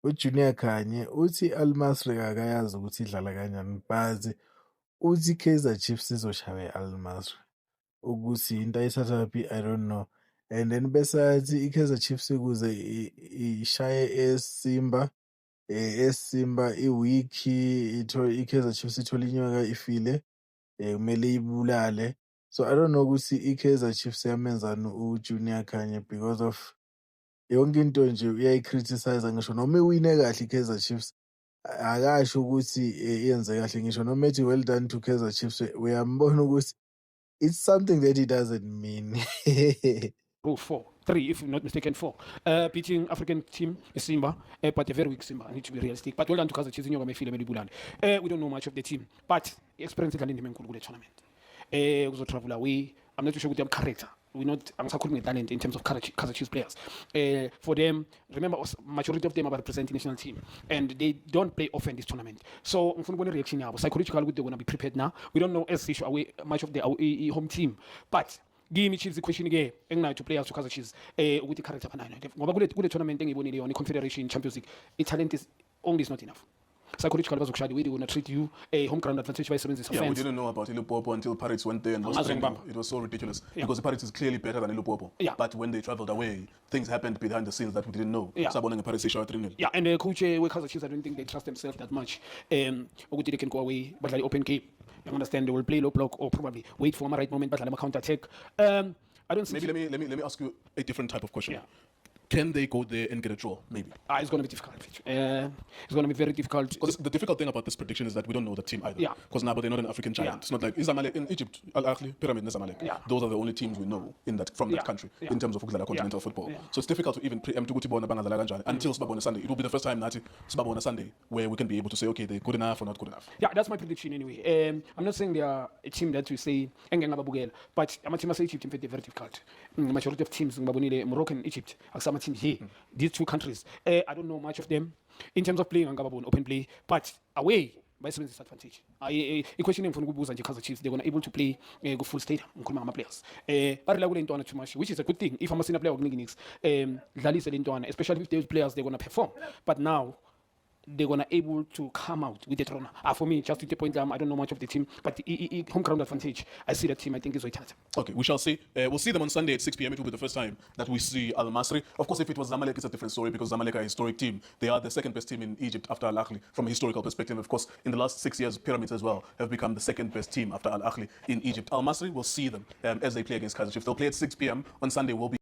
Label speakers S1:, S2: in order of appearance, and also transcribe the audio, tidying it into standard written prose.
S1: ujunior Khanye uthi i-Almasry akayazi ukuthi idlala kanjani but uthi i-Kaizer Chiefs izoshaya i-Almasry. Ukuthi into ayithathaphi I don't know. And then bese athi i-Kaizer Chiefs ukuze ishaye eSimba, eSimba i-weak i-Kaizer Chiefs ithola inyoka ifile, kumele ibulale. So I don't know ukuthi i-Kaizer Chiefs yamenzani uJunior Khanye because of yonke into nje uyayi-criticize ngisho noma iwine kahle i-Kaizer Chiefs akasho ukuthi yenze kahle ngisho noma ethi well done to Kaizer Chiefs uyambona ukuthi it's something that he doesn't mean.
S2: Oh, 4-3, if I'm not mistaken, 4. Beating African team, Simba, but a very weak Simba. I need to be realistic. But well done to Kaizer Chiefs in your feel we don't know much of the team, but experience in the tournament. Also travel away. I'm not too sure with their character. We're not. I'm calling it talent in terms of Kaizer Chiefs players. For them, remember, majority of them are representing national team, and they don't play often this tournament. So, reaction now. Psychological, they're gonna be prepared now. We don't know as away much of the home team, but. Give me the question again. To players to Kaizer Chiefs with the character. Ngoba kule tournament engibonile on the Confederation Champions League, the talent is only not enough. Psychological bazokushaya the way they want to treat you home ground advantage by seven.
S3: Yeah, we didn't know about Ilipopo until Pirates went there and lost. It was so ridiculous because the Pirates is clearly better than Ilipopo.
S2: Yeah.
S3: But when they traveled away, things happened behind the scenes that we didn't know.
S2: Yeah.
S3: Saboning the Pirates shot 3-0.
S2: Yeah, and coach Kaizer Chiefs, I don't think they trust themselves that much. They can go away, but like open game. You understand? They will play low block or probably wait for a right moment, but like a counter attack. I don't see.
S3: Maybe let me ask you a different type of question.
S2: Yeah.
S3: Can they go there and get a draw? Maybe.
S2: It's going to be difficult. It's going to be very difficult.
S3: Because the difficult thing about this prediction is that we don't know the team either.
S2: Yeah.
S3: Because now they're not an African giant.
S2: Yeah.
S3: It's not like Zamalek in Egypt, Al Ahly, Pyramid, Zamalek.
S2: Yeah.
S3: Those are the only teams we know in that from that country in terms of continental football.
S2: Yeah.
S3: So it's difficult to even preempt until Sibabona Sunday. It will be the first time that Sibabona Sunday where we can be able to say, okay, they're good enough or not good enough.
S2: Yeah, that's my prediction anyway. I'm not saying they are a team that we say but I'm a team I say Egypt very difficult. Majority of teams in Morocco and Egypt, some team here. These two countries, I don't know much of them in terms of playing on Gabon open play, but away by 7 disadvantage. A question from Gubus and Kaizer Chiefs, they're gonna able to play go full stadium players. But too much, which is a good thing. If I'm a player of especially if those players they're gonna perform. But now they're gonna able to come out with the throne. For me, just to the point, I don't know much of the team, but home ground advantage, I see that team. I think is Waitata.
S3: Okay, we shall see. We'll see them on Sunday at 6 p.m. It will be the first time that we see Almasry. Of course, if it was Zamalek, it's a different story because Zamalek are a historic team. They are the second best team in Egypt after Al Ahly from a historical perspective. Of course, in the last 6 years, Pyramids as well have become the second best team after Al Ahly in Egypt. Almasry will see them as they play against Kaizer Chiefs. They'll play at 6 p.m. on Sunday. Will be